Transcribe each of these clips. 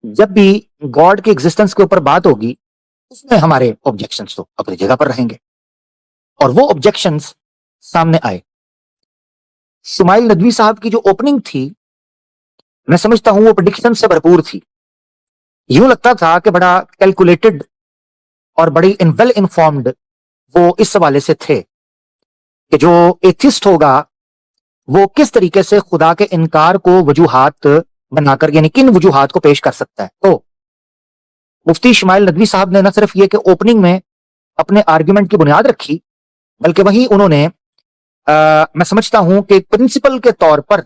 جب بھی گاڈ کے ایگزسٹنس کے اوپر بات ہوگی اس میں ہمارے آبجیکشنز تو اپنی جگہ پر رہیں گے، اور وہ آبجیکشنز سامنے آئے۔ شمائل ندوی صاحب کی جو اوپننگ تھی میں سمجھتا ہوں وہ پریڈکشن سے بھرپور تھی، یوں لگتا تھا کہ بڑا کیلکولیٹڈ اور بڑی ویل انفارمڈ وہ اس حوالے سے تھے کہ جو ایتھسٹ ہوگا وہ کس طریقے سے خدا کے انکار کو وجوہات بنا کر، یعنی کن وجوہات کو پیش کر سکتا ہے۔ تو مفتی شمائل ندوی صاحب نے نہ صرف یہ کہ اوپننگ میں اپنے آرگیومنٹ کی بنیاد رکھی، بلکہ وہیں انہوں نے میں سمجھتا ہوں کہ پرنسپل کے طور پر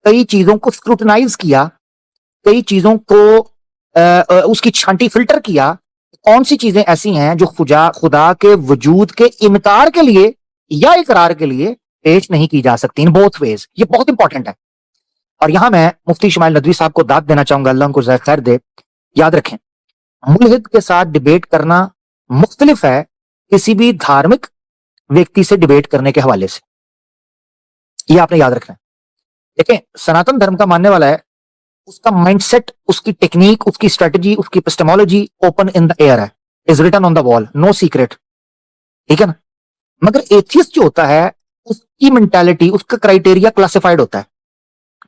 کئی چیزوں کو اسکروٹنائز کیا، کئی چیزوں کو اس کی چھانٹی فلٹر کیا، کون سی چیزیں ایسی ہیں جو خدا کے وجود کے انکار کے لیے یا اقرار کے لیے پیش نہیں کی جا سکتی، ان بوتھ ویز۔ یہ بہت امپورٹنٹ ہے، اور یہاں میں مفتی شمائل ندوی صاحب کو داد دینا چاہوں گا، اللہ ان کو خیر دے۔ یاد رکھیں، ملحد کے ساتھ ڈیبیٹ کرنا مختلف ہے کسی بھی دھارمک ویکتی سے ڈیبیٹ کرنے کے حوالے سے، یہ آپ نے یاد رکھنا ہے۔ دیکھیں، سناتن دھرم کا ماننے والا ہے، اس کا مائنڈ سیٹ، اس کی ٹیکنیک، اس کی اسٹریٹجی، اس کی ایپسٹمولوجی اوپن ان دا ایئر ہے، از ریٹن آن دا وال، نو سیکرٹ، ٹھیک ہے نا؟ مگر ایتھیسٹ جو ہوتا ہے اس کی مینٹالٹی، اس کا کرائیٹیریا کلاسیفائڈ ہوتا ہے،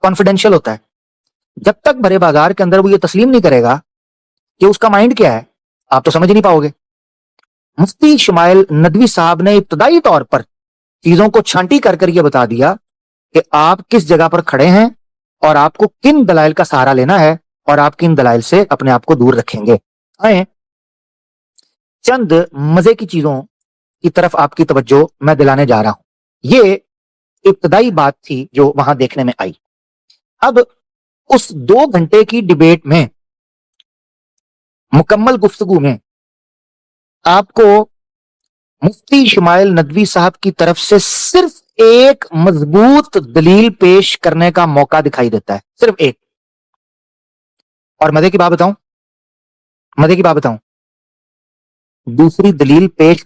کانفیڈینشیل ہوتا ہے۔ جب تک بھرے بازار کے اندر وہ یہ تسلیم نہیں کرے گا کہ اس کا مائنڈ کیا ہے، آپ تو سمجھ نہیں پاؤ گے۔ مفتی شمائل ندوی صاحب نے ابتدائی طور پر چیزوں کو چھانٹی کر کر یہ بتا دیا کہ آپ کس جگہ پر کھڑے ہیں اور آپ کو کن دلائل کا سہارا لینا ہے اور آپ کن دلائل سے اپنے آپ کو دور رکھیں گے۔ آئیں چند مزے کی چیزوں کی طرف آپ کی توجہ میں دلانے جا رہا ہوں۔ یہ ابتدائی بات تھی جو وہاں دیکھنے میں آئی۔ اب اس 2 گھنٹے کی ڈیبیٹ میں، مکمل گفتگو میں، آپ کو مفتی شمائل ندوی صاحب کی طرف سے صرف ایک مضبوط دلیل پیش کرنے کا موقع دکھائی دیتا ہے، صرف ایک۔ اور مزے کی بات بتاؤں، دوسری دلیل پیش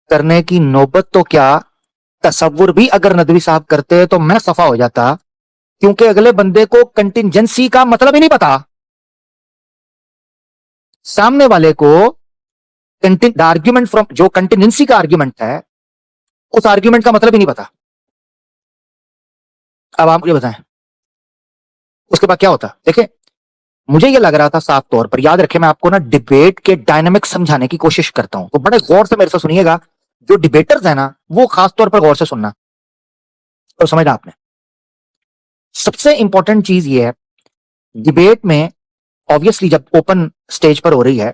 کرنے کی نوبت تو کیا تصور بھی اگر ندوی صاحب کرتے تو میں خفا ہو جاتا، کیونکہ اگلے بندے کو کنٹینجنسی کا مطلب ہی نہیں پتا، سامنے والے کو آرگیومنٹ فرام جو کنٹینجنسی کا آرگیومنٹ ہے اس آرگیومنٹ کا مطلب ہی نہیں پتا۔ اب آپ مجھے بتائیں اس کے بعد کیا ہوتا؟ دیکھیں، مجھے یہ لگ رہا تھا صاف طور پر، یاد رکھیں میں آپ کو نا ڈیبیٹ کے ڈائنامک سمجھانے کی کوشش کرتا ہوں، تو بڑے غور سے میرے سے سنیے گا، جو ڈیبیٹرز ہیں نا وہ خاص طور پر غور سے سننا اور سمجھنا آپ نے۔ سب سے امپورٹنٹ چیز یہ ہے، ڈیبیٹ میں obviously جب اوپن سٹیج پر ہو رہی ہے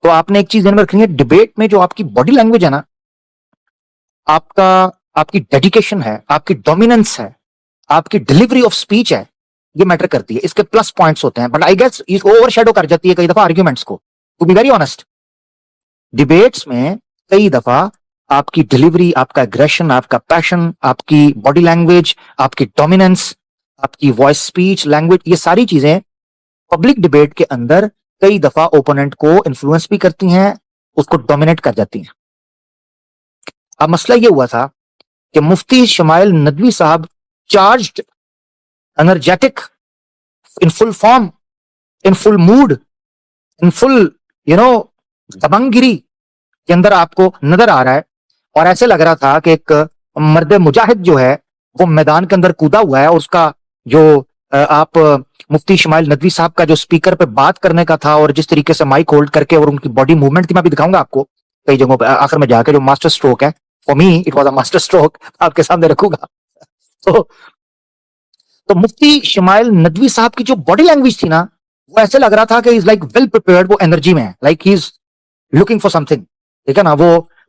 تو آپ نے ایک چیز ذہن میں رکھنی ہے، ڈیبیٹ میں جو آپ کی باڈی لینگویج ہے نا، آپ کی ڈیڈیکیشن ہے، آپ کی ڈومیننس ہے، آپ کی ڈیلیوری آف سپیچ ہے، یہ میٹر کرتی ہے۔ اس کے پلس پوائنٹس ہوتے ہیں، بٹ آئی گیس یہ اوور شیڈو کر جاتی ہے کئی دفعہ آرگیومنٹس کو، to be very honest. Debates میں کئی دفعہ آپ کی ڈیلیوری، آپ کا اگریشن، آپ کا پیشن، آپ کی باڈی لینگویج، آپ کی ڈومیننس، آپ کی وائس سپیچ لینگویج، یہ ساری چیزیں پبلک ڈیبیٹ کے اندر کئی دفعہ اوپوننٹ کو انفلوئنس بھی کرتی ہیں، اس کو ڈومینیٹ کر جاتی ہیں۔ اب مسئلہ یہ ہوا تھا کہ مفتی شمائل ندوی صاحب چارجڈ، انرجیٹک، ان فل فارم، ان فل موڈ، ان فل دبنگگیری کے اندر آپ کو نظر آ رہا ہے، اور ایسے لگ رہا تھا کہ ایک مرد مجاہد جو ہے وہ میدان کے اندر کودا ہوا ہے، اور اس کا جو آپ مفتی شمائل ندوی صاحب کا جو سپیکر پہ بات کرنے کا تھا اور جس طریقے سے مائک ہولڈ کر کے اور ان کی باڈی موومنٹ تھی، میں بھی دکھاؤں گا آپ کو کئی جگہوں پہ آخر میں جا کے، جو ماسٹر سٹروک ہے for me, it was a master stroke, آپ کے سامنے رکھوں گا۔ تو مفتی شمائل ندوی صاحب کی جو باڈی لینگویج تھی نا، وہ ایسے لگ رہا تھا کہ از لائک ویل پریپیئرڈ، وہ انرجی میں ہے، like he is looking for some thing, ٹھیک ہے نا؟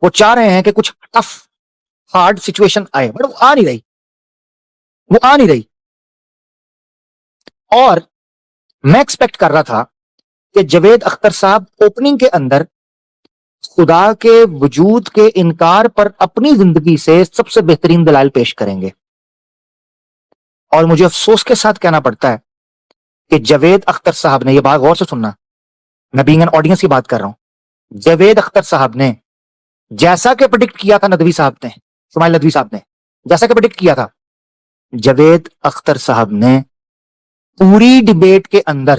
وہ چاہ رہے ہیں کہ کچھ ٹف ہارڈ سچویشن آئے، بٹ وہ آ نہیں رہی۔ اور میں ایکسپیکٹ کر رہا تھا کہ جاوید اختر صاحب اوپننگ کے اندر خدا کے وجود کے انکار پر اپنی زندگی سے سب سے بہترین دلائل پیش کریں گے، اور مجھے افسوس کے ساتھ کہنا پڑتا ہے کہ جاوید اختر صاحب نے، یہ بات غور سے سننا، میں بینگ این آڈینس کی بات کر رہا ہوں، جاوید اختر صاحب نے جیسا کہ پریڈکٹ کیا تھا ندوی صاحب نے، شمائل ندوی صاحب نے جیسا کہ پریڈکٹ کیا تھا، جاوید اختر صاحب نے پوری ڈیبیٹ کے اندر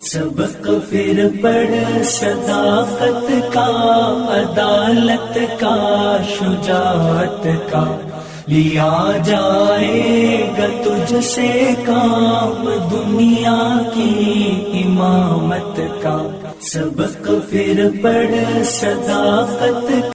سبق پھر پڑھ صداقت کا، عدالت کا، شجاعت کا، لیا جائے گا تجھ سے کام دنیا کی امامت کا۔ سبق پھر پڑھ صداقت